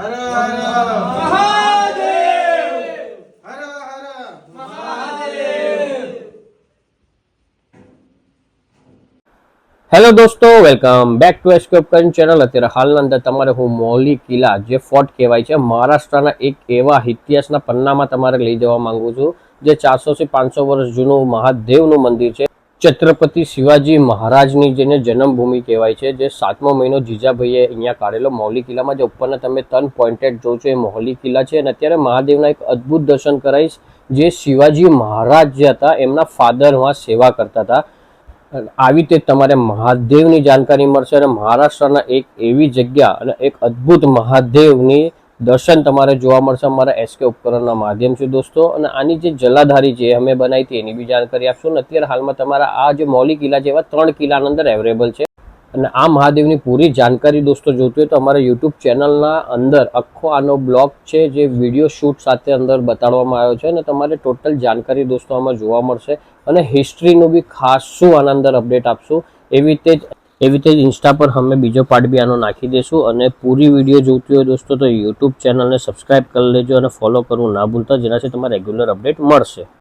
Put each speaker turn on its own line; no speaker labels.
Har Har Mahadev. Har Har Mahadev.
Hello દોસ્તો, welcome back to એસ્કેપકન channel. અત્યારે હાલના અંદર તમારે હું મૌલી કિલ્લા જે ફોર્ટ કહેવાય છે મહારાષ્ટ્રના એક એવા ઇતિહાસના પન્નામાં તમારે લઈ જવા માંગુ છું જે 400 થી 500 વર્ષ જૂનું મહાદેવનું મંદિર છે. છત્રપતિ શિવાજી મહારાજની જેને જન્મભૂમિ કહેવાય છે, જે 7મો મહિનો જીજાભાઈએ અહીંયા કાઢેલો મૌલી કિલ્લામાં. જે ઉપરના તમે 3 પોઈન્ટેડ જો છો એ મૌલી કિલ્લા છે. અને અત્યારે મહાદેવના એક અદ્ભુત દર્શન કરાવીશ. જે શિવાજી મહારાજ જે હતા એમના ફાધરમાં સેવા કરતા હતા. આવી રીતે તમારે મહાદેવની જાણકારી મળશે અને મહારાષ્ટ્રના એક એવી જગ્યા અને એક અદ્ભુત મહાદેવની દર્શન તમારે જોવા મળશે અમારા એસકે ઉપકરણના માધ્યમથી દોસ્તો. અને આની જે જલાધારી જે અમે બનાવી હતી એની બી જાણકારી આપશું. અને અત્યારે હાલમાં તમારા આ જે મૌલી કિલ્લા જેવા 3 કિલ્લાના અંદર અવેલેબલ છે. અને આ મહાદેવની પૂરી જાણકારી દોસ્તો જોતી હોય તો અમારા યુટ્યુબ ચેનલના અંદર આખો આનો બ્લોગ છે જે વિડીયો શૂટ સાથે અંદર બતાડવામાં આવ્યો છે. અને તમારે ટોટલ જાણકારી દોસ્તો આમાં જોવા મળશે. અને હિસ્ટ્રીનું બી ખાસું આના અંદર અપડેટ આપશું. એવી રીતે જ ઇન્સ્ટા પર અમે બીજો પાર્ટ બી આનો નાખી દઈશું. અને પૂરી વિડીયો જોતી હોય દોસ્તો તો યુટ્યુબ ચેનલને સબસ્ક્રાઈબ કરી લેજો અને ફોલો કરવું ના ભૂલતા, જેનાથી તમારે રેગ્યુલર અપડેટ મળશે.